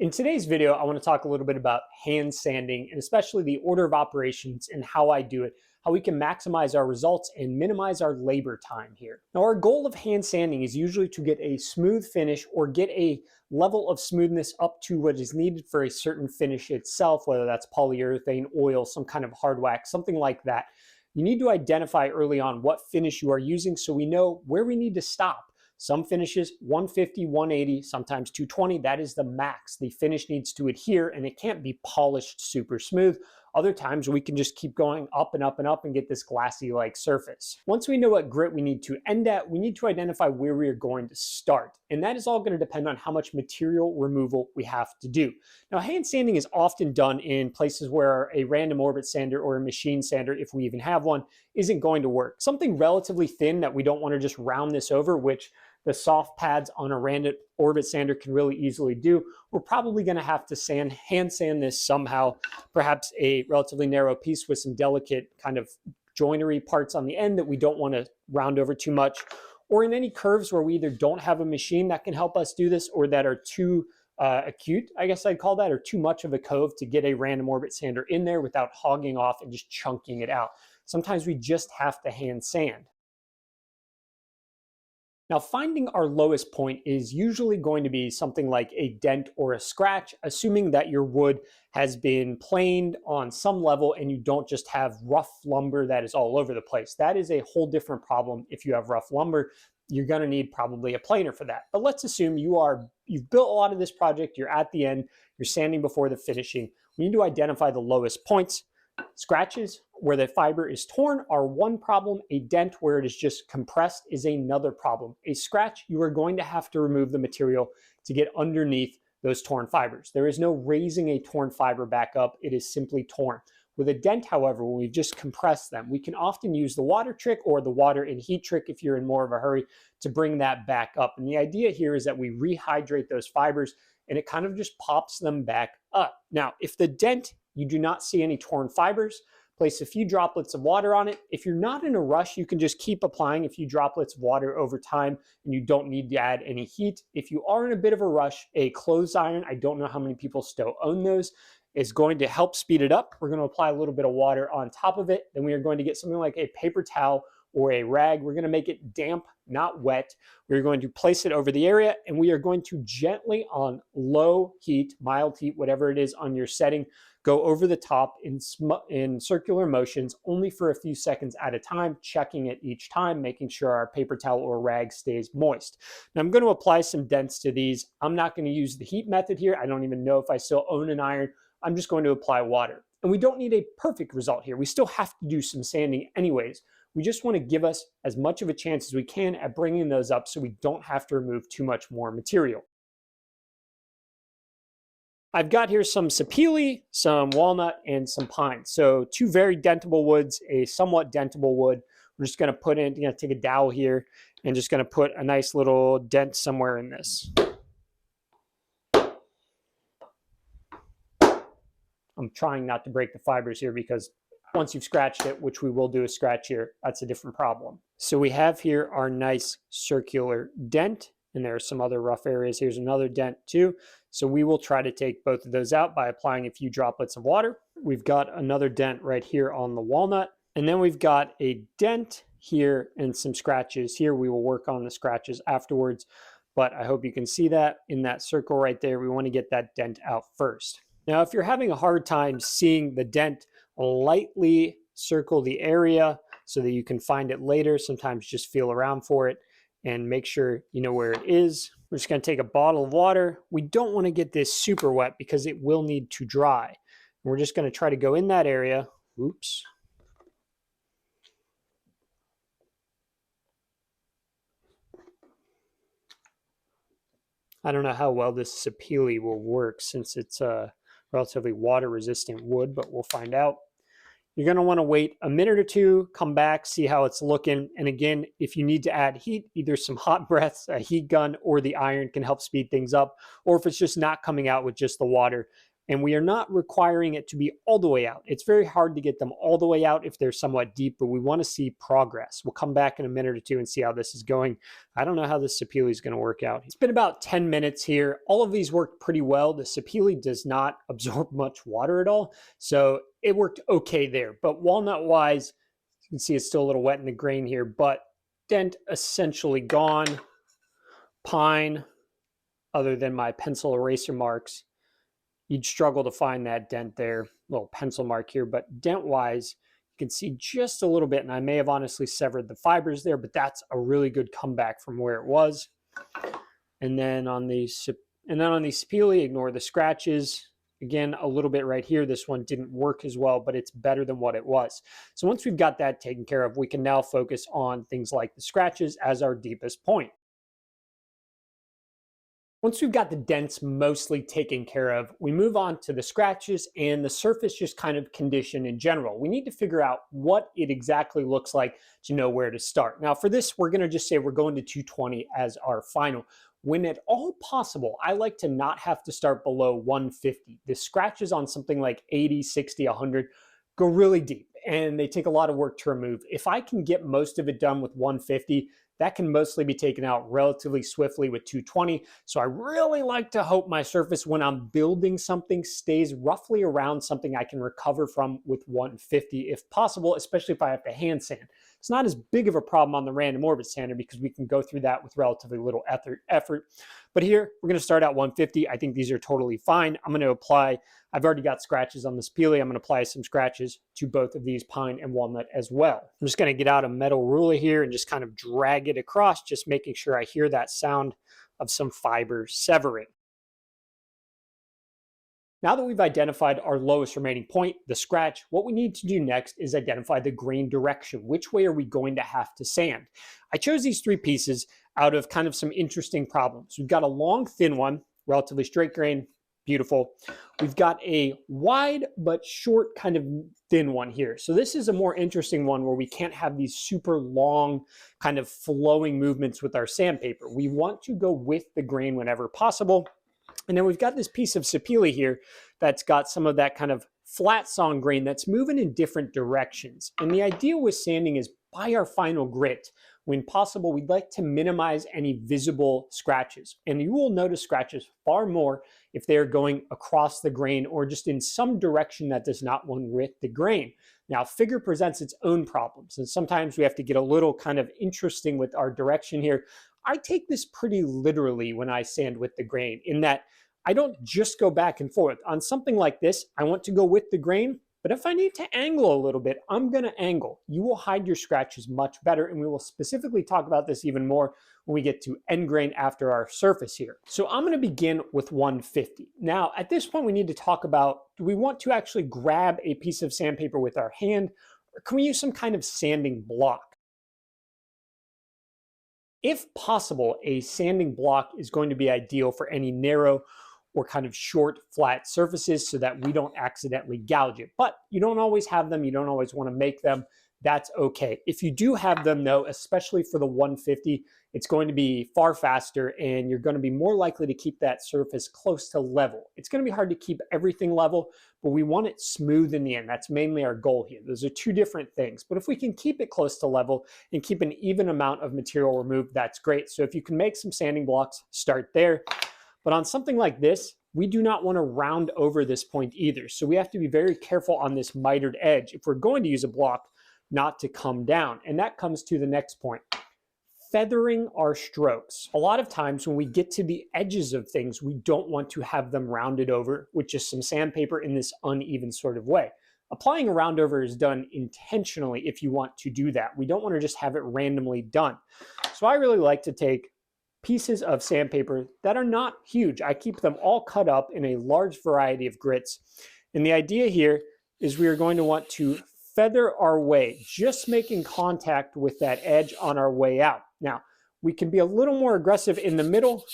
In today's video, I want to talk a little bit about hand sanding and especially the order of operations and how I do it, how we can maximize our results and minimize our labor time here. Now, our goal of hand sanding is usually to get a smooth finish or get a level of smoothness up to what is needed for a certain finish itself, whether that's polyurethane, oil, some kind of hard wax, something like that. You need to identify early on what finish you are using so we know where we need to stop. Some finishes 150, 180, sometimes 220, that is the max. The finish needs to adhere and it can't be polished super smooth. Other times we can just keep going up and up and up and get this glassy-like surface. Once we know what grit we need to end at, we need to identify where we are going to start. And that is all going to depend on how much material removal we have to do. Now, hand sanding is often done in places where a random orbit sander or a machine sander, if we even have one, isn't going to work. Something relatively thin that we don't want to just round this over, which the soft pads on a random orbit sander can really easily do. We're probably going to have to hand sand this somehow, perhaps a relatively narrow piece with some delicate kind of joinery parts on the end that we don't want to round over too much, or in any curves where we either don't have a machine that can help us do this or that are too acute, I guess I'd call that, or too much of a cove to get a random orbit sander in there without hogging off and just chunking it out. Sometimes we just have to hand sand. Now, finding our lowest point is usually going to be something like a dent or a scratch, assuming that your wood has been planed on some level and you don't just have rough lumber that is all over the place. That is a whole different problem. If you have rough lumber, you're going to need probably a planer for that. But let's assume you've built a lot of this project, you're at the end, you're sanding before the finishing. We need to identify the lowest points. Scratches where the fiber is torn are one problem. A dent where it is just compressed is another problem. A scratch, you are going to have to remove the material to get underneath those torn fibers. There is no raising a torn fiber back up. It is simply torn. With a dent, however, when we've just compressed them, we can often use the water trick or the water and heat trick if you're in more of a hurry to bring that back up. And the idea here is that we rehydrate those fibers and it kind of just pops them back up. Now, if the dent, you do not see any torn fibers, place a few droplets of water on it. If you're not in a rush, you can just keep applying a few droplets of water over time and you don't need to add any heat. If you are in a bit of a rush, a clothes iron, I don't know how many people still own those, is going to help speed it up. We're going to apply a little bit of water on top of it. Then we are going to get something like a paper towel or a rag. We're going to make it damp, not wet. We're going to place it over the area and we are going to gently on low heat, mild heat, whatever it is on your setting, go over the top in circular motions only for a few seconds at a time, checking it each time, making sure our paper towel or rag stays moist. Now I'm going to apply some dents to these. I'm not going to use the heat method here. I don't even know if I still own an iron. I'm just going to apply water. And we don't need a perfect result here. We still have to do some sanding anyways. We just want to give us as much of a chance as we can at bringing those up so we don't have to remove too much more material. I've got here some sapele, some walnut, and some pine. So two very dentable woods, a somewhat dentable wood. We're just going to put in, take a dowel here and just going to put a nice little dent somewhere in this. I'm trying not to break the fibers here because once you've scratched it, which we will do a scratch here, that's a different problem. So we have here our nice circular dent, and there are some other rough areas. Here's another dent too. So we will try to take both of those out by applying a few droplets of water. We've got another dent right here on the walnut. And then we've got a dent here and some scratches here. We will work on the scratches afterwards, but I hope you can see that in that circle right there. We want to get that dent out first. Now, if you're having a hard time seeing the dent, lightly circle the area so that you can find it later. Sometimes just feel around for it and make sure you know where it is. We're just going to take a bottle of water. We don't want to get this super wet because it will need to dry. We're just going to try to go in that area. Oops. I don't know how well this sapele will work since it's a relatively water resistant wood, but we'll find out. You're going to want to wait a minute or two, come back, see how it's looking. And again, if you need to add heat, either some hot breaths, a heat gun, or the iron can help speed things up. Or if it's just not coming out with just the water, and we are not requiring it to be all the way out. It's very hard to get them all the way out if they're somewhat deep, but we want to see progress. We'll come back in a minute or two and see how this is going. I don't know how this sapele is going to work out. It's been about 10 minutes here. All of these worked pretty well. The sapele does not absorb much water at all, so it worked okay there. But walnut wise, you can see it's still a little wet in the grain here, but dent essentially gone. Pine, other than my pencil eraser marks, you'd struggle to find that dent there, little pencil mark here, but dent wise, you can see just a little bit, and I may have honestly severed the fibers there, but that's a really good comeback from where it was. And then on the sapele, ignore the scratches. Again, a little bit right here. This one didn't work as well, but it's better than what it was. So once we've got that taken care of, we can now focus on things like the scratches as our deepest point. Once we've got the dents mostly taken care of, we move on to the scratches and the surface just kind of condition in general. We need to figure out what it exactly looks like to know where to start. Now for this, we're going to just say we're going to 220 as our final. When at all possible, I like to not have to start below 150. The scratches on something like 80, 60, 100 go really deep and they take a lot of work to remove. If I can get most of it done with 150, that can mostly be taken out relatively swiftly with 220. So I really like to hope my surface when I'm building something stays roughly around something I can recover from with 150 if possible, especially if I have to hand sand. It's not as big of a problem on the random orbit sander because we can go through that with relatively little effort. But here, we're gonna start at 150. I think these are totally fine. I'm gonna apply, I've already got scratches on this sapele. I'm gonna apply some scratches to both of these, pine and walnut as well. I'm just gonna get out a metal ruler here and just kind of drag it across, just making sure I hear that sound of some fiber severing. Now that we've identified our lowest remaining point, the scratch, what we need to do next is identify the grain direction. Which way are we going to have to sand? I chose these three pieces out of kind of some interesting problems. We've got a long, thin one, relatively straight grain, beautiful. We've got a wide but short kind of thin one here. So this is a more interesting one where we can't have these super long kind of flowing movements with our sandpaper. We want to go with the grain whenever possible. And then we've got this piece of sapele here that's got some of that kind of flat sawn grain that's moving in different directions. And the idea with sanding is by our final grit, when possible, we'd like to minimize any visible scratches. And you will notice scratches far more if they're going across the grain or just in some direction that does not want to hit the grain. Now, figure presents its own problems, and sometimes we have to get a little kind of interesting with our direction here. I take this pretty literally when I sand with the grain, in that I don't just go back and forth. On something like this, I want to go with the grain, but if I need to angle a little bit, I'm going to angle. You will hide your scratches much better, and we will specifically talk about this even more when we get to end grain after our surface here. So I'm going to begin with 150. Now, at this point, we need to talk about, do we want to actually grab a piece of sandpaper with our hand, or can we use some kind of sanding block? If possible, a sanding block is going to be ideal for any narrow or kind of short, flat surfaces so that we don't accidentally gouge it. But you don't always have them. You don't always want to make them. That's okay. If you do have them though, especially for the 150, it's going to be far faster and you're going to be more likely to keep that surface close to level. It's going to be hard to keep everything level, but we want it smooth in the end. That's mainly our goal here. Those are two different things. But if we can keep it close to level and keep an even amount of material removed, that's great. So if you can make some sanding blocks, start there. But on something like this, we do not want to round over this point either. So we have to be very careful on this mitered edge if we're going to use a block not to come down. And that comes to the next point. Feathering our strokes. A lot of times when we get to the edges of things, we don't want to have them rounded over with just some sandpaper in this uneven sort of way. Applying a round over is done intentionally if you want to do that. We don't want to just have it randomly done. So I really like to take pieces of sandpaper that are not huge. I keep them all cut up in a large variety of grits. And the idea here is we are going to want to feather our way, just making contact with that edge on our way out. Now, we can be a little more aggressive in the middle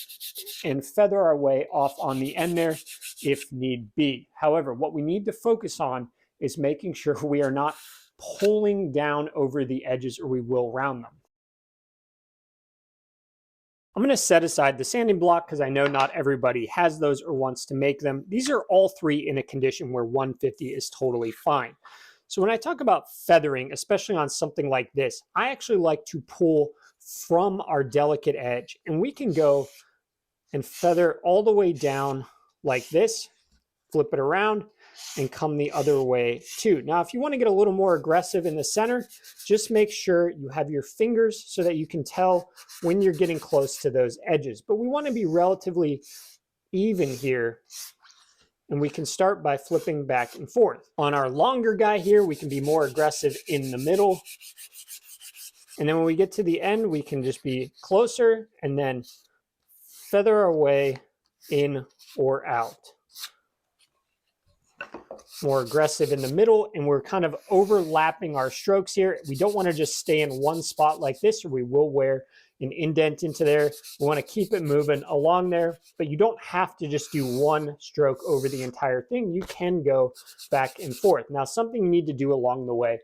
and feather our way off on the end there if need be. However, what we need to focus on is making sure we are not pulling down over the edges or we will round them. I'm going to set aside the sanding block because I know not everybody has those or wants to make them. These are all three in a condition where 150 is totally fine. So when I talk about feathering, especially on something like this, I actually like to pull from our delicate edge, and we can go and feather all the way down like this, flip it around, and come the other way too. Now, if you want to get a little more aggressive in the center, just make sure you have your fingers so that you can tell when you're getting close to those edges. But we want to be relatively even here, and we can start by flipping back and forth. On our longer guy here, we can be more aggressive in the middle. And then when we get to the end, we can just be closer and then feather our way in or out. More aggressive in the middle, and we're kind of overlapping our strokes here. We don't want to just stay in one spot like this, or we will wear an indent into there. We want to keep it moving along there, but you don't have to just do one stroke over the entire thing. You can go back and forth. Now, something you need to do along the way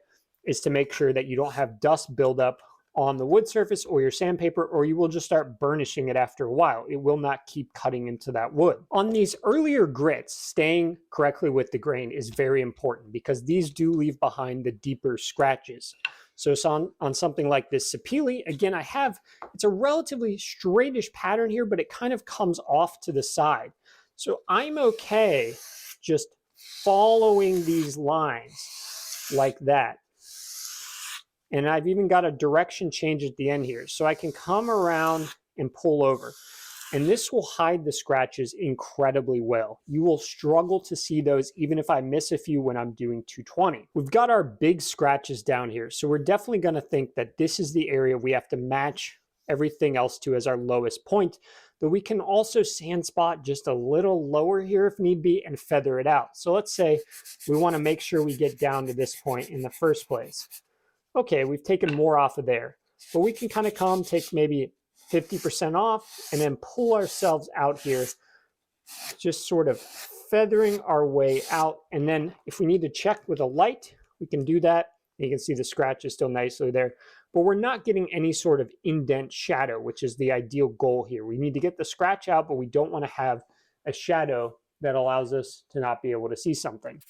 is to make sure that you don't have dust buildup on the wood surface or your sandpaper, or you will just start burnishing it after a while. It will not keep cutting into that wood. On these earlier grits, staying correctly with the grain is very important because these do leave behind the deeper scratches. So on something like this sapele, again, it's a relatively straightish pattern here, but it kind of comes off to the side. So I'm okay just following these lines like that. And I've even got a direction change at the end here. So I can come around and pull over. And this will hide the scratches incredibly well. You will struggle to see those even if I miss a few when I'm doing 220. We've got our big scratches down here. So we're definitely going to think that this is the area we have to match everything else to as our lowest point. But we can also sand spot just a little lower here if need be and feather it out. So let's say we want to make sure we get down to this point in the first place. Okay, we've taken more off of there, but we can kind of come, take maybe 50% off, and then pull ourselves out here, just sort of feathering our way out. And then if we need to check with a light, we can do that. You can see the scratch is still nicely there, but we're not getting any sort of indent shadow, which is the ideal goal here. We need to get the scratch out, but we don't want to have a shadow that allows us to not be able to see something.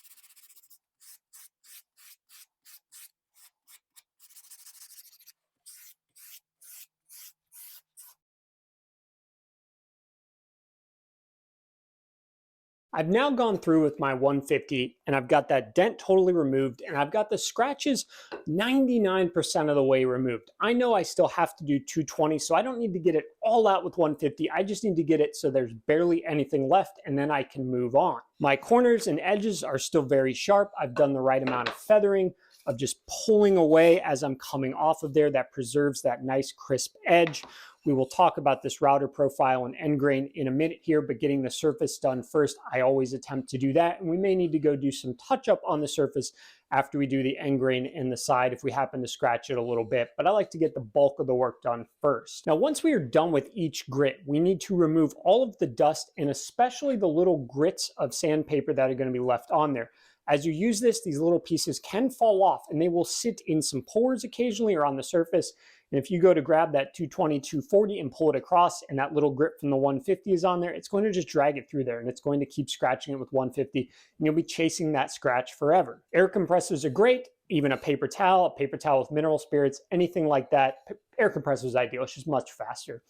I've now gone through with my 150 and I've got that dent totally removed and I've got the scratches 99% of the way removed. I know I still have to do 220, so I don't need to get it all out with 150. I just need to get it so there's barely anything left and then I can move on. My corners and edges are still very sharp. I've done the right amount of feathering, of just pulling away as I'm coming off of there. That preserves that nice crisp edge. We will talk about this router profile and end grain in a minute here, but getting the surface done first, I always attempt to do that. And we may need to go do some touch up on the surface after we do the end grain and the side if we happen to scratch it a little bit, but I like to get the bulk of the work done first. Now, once we are done with each grit, we need to remove all of the dust and especially the little grits of sandpaper that are going to be left on there. As you use this, these little pieces can fall off and they will sit in some pores occasionally or on the surface. And if you go to grab that 220, 240 and pull it across and that little grip from the 150 is on there, it's going to just drag it through there and it's going to keep scratching it with 150 and you'll be chasing that scratch forever. Air compressors are great, even a paper towel with mineral spirits, anything like that. Air compressor is ideal, it's just much faster.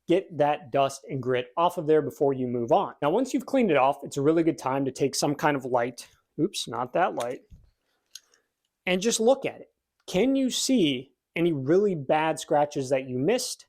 Get that dust and grit off of there before you move on. Now, once you've cleaned it off, it's a really good time to take some kind of light, oops, not that light, and just look at it. Can you see any really bad scratches that you missed,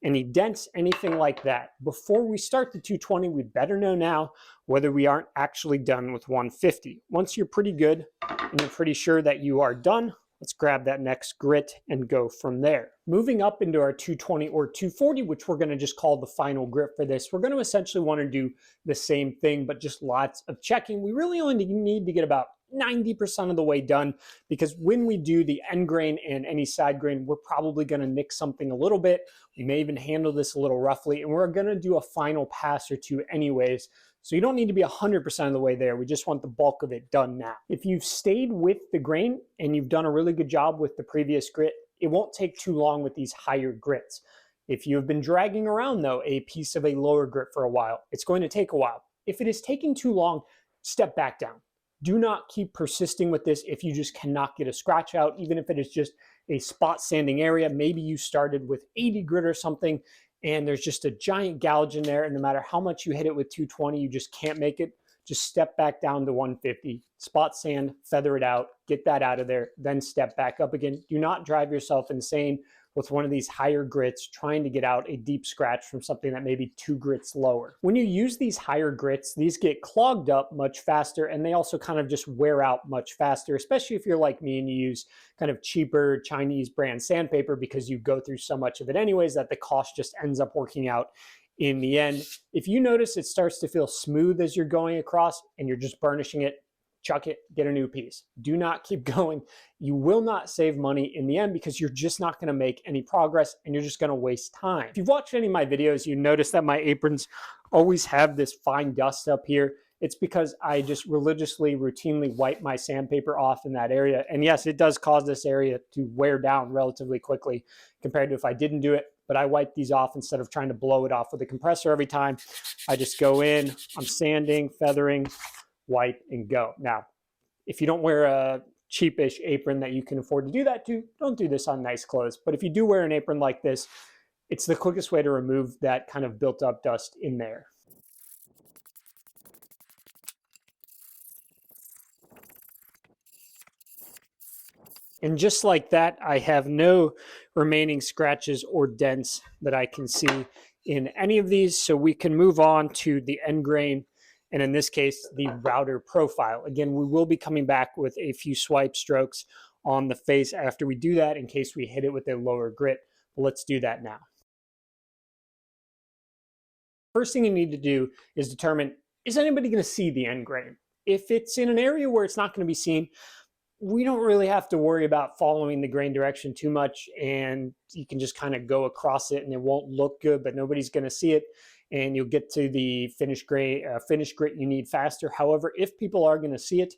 any dents, anything like that? Before we start the 220, we better know now whether we aren't actually done with 150. Once you're pretty good and you're pretty sure that you are done, let's grab that next grit and go from there. Moving up into our 220 or 240, which we're going to just call the final grit for this, we're going to essentially want to do the same thing, but just lots of checking. We really only need to get about 90% of the way done, because when we do the end grain and any side grain, we're probably going to nick something a little bit. We may even handle this a little roughly, and we're going to do a final pass or two anyways. So you don't need to be 100% of the way there. We just want the bulk of it done now. If you've stayed with the grain and you've done a really good job with the previous grit, it won't take too long with these higher grits. If you have been dragging around, though, a piece of a lower grit for a while, it's going to take a while. If it is taking too long, step back down. Do not keep persisting with this if you just cannot get a scratch out, even if it is just a spot sanding area. Maybe you started with 80 grit or something, and there's just a giant gouge in there, and no matter how much you hit it with 220, you just can't make it. Just step back down to 150, spot sand, feather it out, get that out of there, then step back up again. Do not drive yourself insane with one of these higher grits trying to get out a deep scratch from something that may be 2 grits lower. When you use these higher grits, these get clogged up much faster, and they also kind of just wear out much faster, especially if you're like me and you use kind of cheaper Chinese brand sandpaper, because you go through so much of it anyways that the cost just ends up working out in the end. If you notice it starts to feel smooth as you're going across and you're just burnishing it, chuck it, get a new piece. Do not keep going. You will not save money in the end because you're just not going to make any progress and you're just going to waste time. If you've watched any of my videos, you notice that my aprons always have this fine dust up here. It's because I just religiously, routinely wipe my sandpaper off in that area. And yes, it does cause this area to wear down relatively quickly compared to if I didn't do it. But I wipe these off instead of trying to blow it off with a compressor every time. I just go in, I'm sanding, feathering, wipe, and go. Now, if you don't wear a cheapish apron that you can afford to do that to, don't do this on nice clothes. But if you do wear an apron like this, it's the quickest way to remove that kind of built up dust in there. And just like that, I have no remaining scratches or dents that I can see in any of these. So we can move on to the end grain, and in this case, the router profile. Again, we will be coming back with a few swipe strokes on the face after we do that in case we hit it with a lower grit. But let's do that now. First thing you need to do is determine, is anybody going to see the end grain? If it's in an area where it's not going to be seen, we don't really have to worry about following the grain direction too much, and you can just kind of go across it and it won't look good, but nobody's going to see it, and you'll get to the finished grit you need faster. However, if people are going to see it,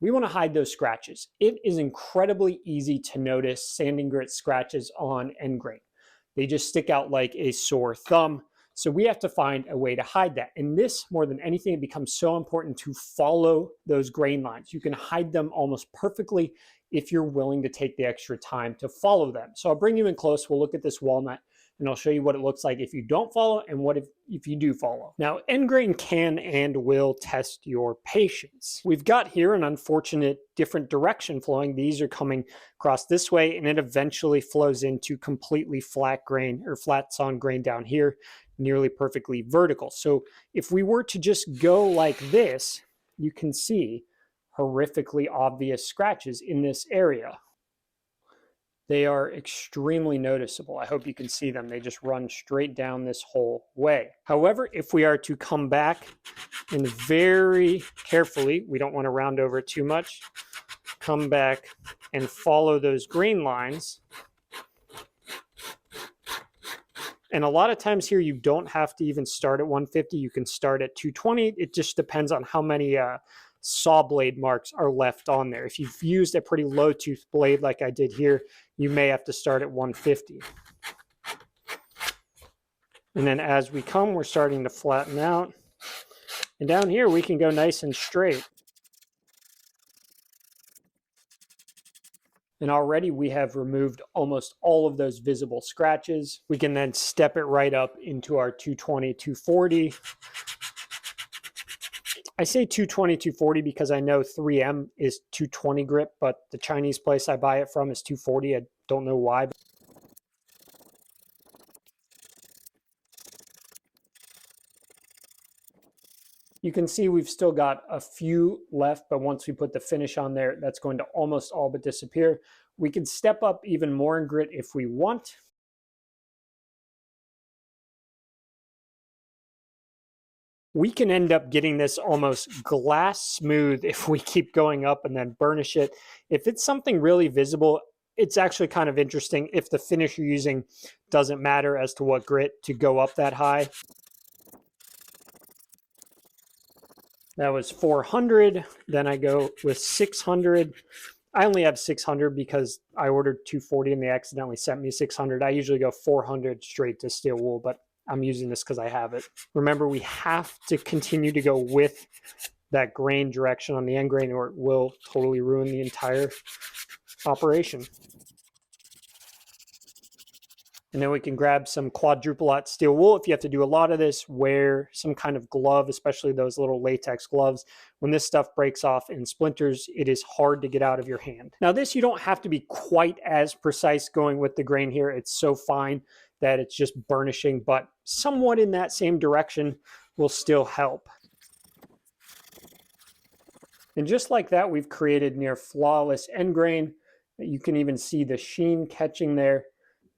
we want to hide those scratches. It is incredibly easy to notice sanding grit scratches on end grain. They just stick out like a sore thumb. So we have to find a way to hide that. And this, more than anything, it becomes so important to follow those grain lines. You can hide them almost perfectly if you're willing to take the extra time to follow them. So I'll bring you in close. We'll look at this walnut and I'll show you what it looks like if you don't follow and what if you do follow. Now, end grain can and will test your patience. We've got here an unfortunate different direction flowing. These are coming across this way, and it eventually flows into completely flat grain or flat sawn grain down here, nearly perfectly vertical. So if we were to just go like this, you can see horrifically obvious scratches in this area. They are extremely noticeable. I hope you can see them. They just run straight down this whole way. However, if we are to come back and very carefully, we don't want to round over too much, come back and follow those green lines. And a lot of times here, you don't have to even start at 150. You can start at 220. It just depends on how many saw blade marks are left on there. If you've used a pretty low tooth blade like I did here, you may have to start at 150. And then as we come, we're starting to flatten out. And down here, we can go nice and straight. And already we have removed almost all of those visible scratches. We can then step it right up into our 220, 240. I say 220, 240 because I know 3M is 220 grip, but the Chinese place I buy it from is 240. I don't know why. You can see we've still got a few left, but once we put the finish on there, that's going to almost all but disappear. We can step up even more in grit if we want. We can end up getting this almost glass smooth if we keep going up and then burnish it. If it's something really visible, it's actually kind of interesting if the finish you're using doesn't matter as to what grit to go up that high. That was 400, then I go with 600. I only have 600 because I ordered 240 and they accidentally sent me 600. I usually go 400 straight to steel wool, but I'm using this because I have it. Remember, we have to continue to go with that grain direction on the end grain or it will totally ruin the entire operation. And then we can grab some quadruple aught steel wool. If you have to do a lot of this, wear some kind of glove, especially those little latex gloves. When this stuff breaks off in splinters, it is hard to get out of your hand. Now this, you don't have to be quite as precise going with the grain here. It's so fine that it's just burnishing, but somewhat in that same direction will still help. And just like that, we've created near flawless end grain. You can even see the sheen catching there.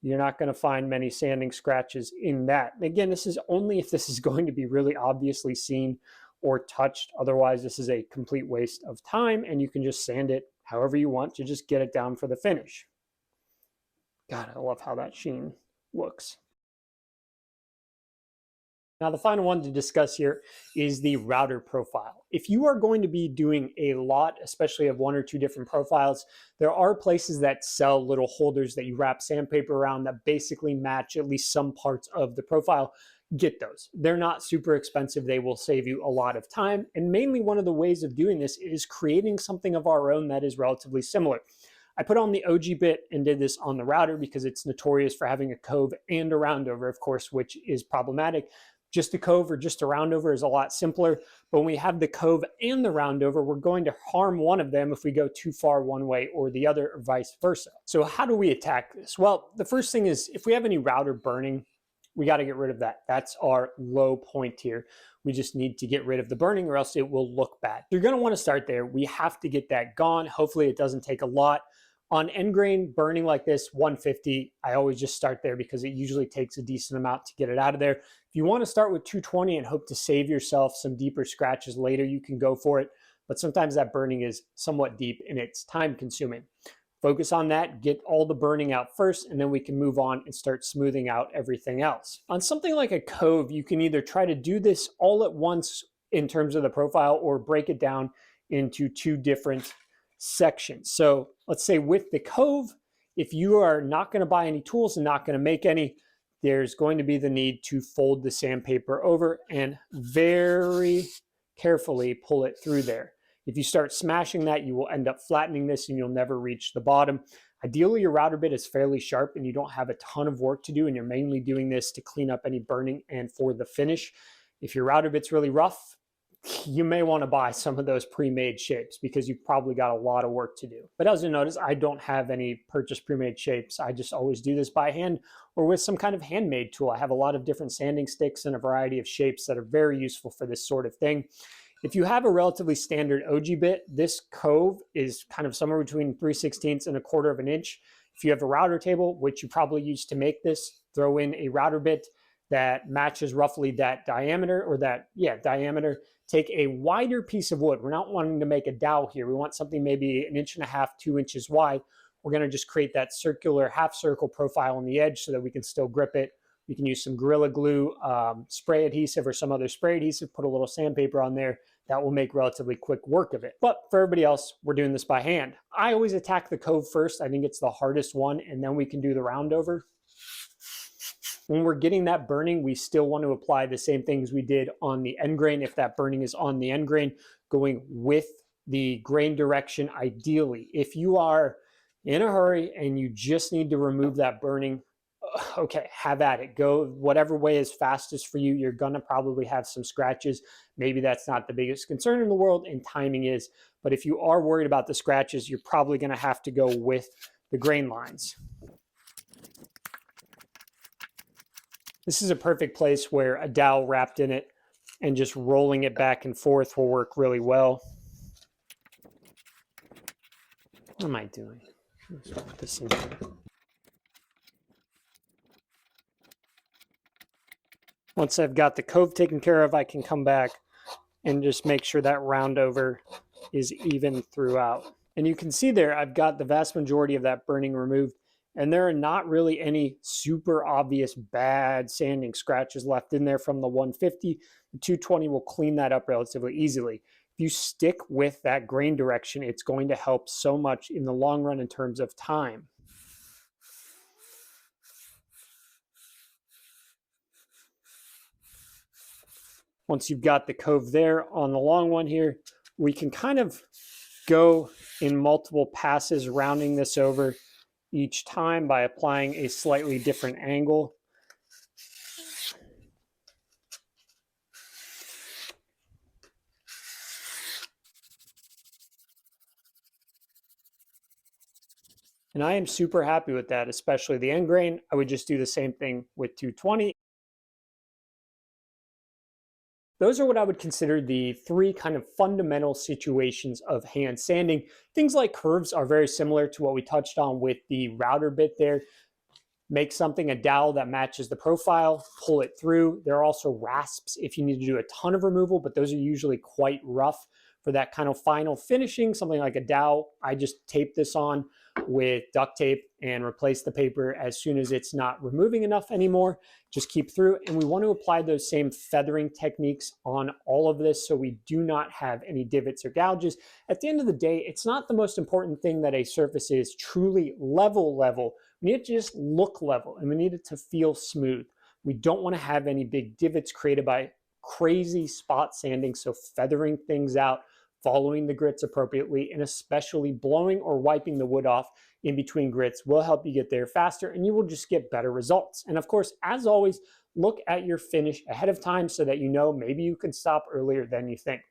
You're not going to find many sanding scratches in that. Again, this is only if this is going to be really obviously seen or touched. Otherwise, this is a complete waste of time and you can just sand it however you want to just get it down for the finish. God, I love how that sheen looks. Now, the final one to discuss here is the router profile. If you are going to be doing a lot, especially of one or two different profiles, there are places that sell little holders that you wrap sandpaper around that basically match at least some parts of the profile. Get those. They're not super expensive. They will save you a lot of time. And mainly one of the ways of doing this is creating something of our own that is relatively similar. I put on the OG bit and did this on the router because it's notorious for having a cove and a roundover, of course, which is problematic. Just a cove or just a roundover is a lot simpler. But when we have the cove and the roundover, we're going to harm one of them if we go too far one way or the other or vice versa. So how do we attack this? Well, the first thing is if we have any router burning, we got to get rid of that. That's our low point here. We just need to get rid of the burning or else it will look bad. You're going to want to start there. We have to get that gone. Hopefully it doesn't take a lot. On end grain burning like this, 150, I always just start there because it usually takes a decent amount to get it out of there. If you want to start with 220 and hope to save yourself some deeper scratches later, you can go for it. But sometimes that burning is somewhat deep and it's time consuming. Focus on that, get all the burning out first, and then we can move on and start smoothing out everything else. On something like a cove, you can either try to do this all at once in terms of the profile or break it down into two different sections. So let's say with the cove, if you are not going to buy any tools and not going to make any, there's going to be the need to fold the sandpaper over and very carefully pull it through there. If you start smashing that, you will end up flattening this and you'll never reach the bottom. Ideally, your router bit is fairly sharp and you don't have a ton of work to do and you're mainly doing this to clean up any burning and for the finish. If your router bit's really rough, you may want to buy some of those pre-made shapes because you've probably got a lot of work to do. But as you notice, I don't have any purchased pre-made shapes. I just always do this by hand or with some kind of handmade tool. I have a lot of different sanding sticks and a variety of shapes that are very useful for this sort of thing. If you have a relatively standard OG bit, this cove is kind of somewhere between 3/16 and 1/4 of an inch. If you have a router table, which you probably use to make this, throw in a router bit that matches roughly that diameter or that, diameter. Take a wider piece of wood. We're not wanting to make a dowel here. We want something maybe 1.5 inches, 2 inches wide. We're going to just create that circular half circle profile on the edge so that we can still grip it. We can use some Gorilla Glue, spray adhesive or some other spray adhesive, put a little sandpaper on there. That will make relatively quick work of it. But for everybody else, we're doing this by hand. I always attack the cove first. I think it's the hardest one, and then we can do the roundover. When we're getting that burning, we still want to apply the same things we did on the end grain. If that burning is on the end grain, going with the grain direction ideally. If you are in a hurry and you just need to remove that burning, okay, have at it. Go whatever way is fastest for you. You're going to probably have some scratches. Maybe that's not the biggest concern in the world, and timing is. But if you are worried about the scratches, you're probably going to have to go with the grain lines. This is a perfect place where a dowel wrapped in it and just rolling it back and forth will work really well. What am I doing? Let's put this in here. Once I've got the cove taken care of, I can come back and just make sure that roundover is even throughout. And you can see there, I've got the vast majority of that burning removed. And there are not really any super obvious bad sanding scratches left in there from the 150. The 220 will clean that up relatively easily. If you stick with that grain direction, it's going to help so much in the long run in terms of time. Once you've got the cove there on the long one here, we can kind of go in multiple passes, rounding this over each time by applying a slightly different angle. And I am super happy with that, especially the end grain. I would just do the same thing with 220. Those are what I would consider the three kind of fundamental situations of hand sanding. Things like curves are very similar to what we touched on with the router bit there. Make something a dowel that matches the profile, pull it through. There are also rasps if you need to do a ton of removal, but those are usually quite rough. For that kind of final finishing, something like a dowel, I just tape this on with duct tape and replace the paper as soon as it's not removing enough anymore. Just keep through, and we want to apply those same feathering techniques on all of this so we do not have any divots or gouges. At the end of the day, it's not the most important thing that a surface is truly level. We need it to just look level, and we need it to feel smooth. We don't want to have any big divots created by crazy spot sanding, so feathering things out, following the grits appropriately, and especially blowing or wiping the wood off in between grits will help you get there faster, and you will just get better results. And of course, as always, look at your finish ahead of time so that you know maybe you could stop earlier than you think.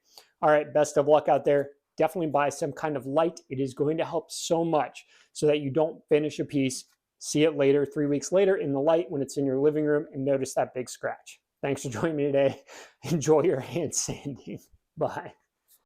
All right, best of luck out there. Definitely buy some kind of light. It is going to help so much so that you don't finish a piece, see it later, 3 weeks later in the light when it's in your living room, and notice that big scratch. Thanks for joining me today. Enjoy your hand sanding. Bye.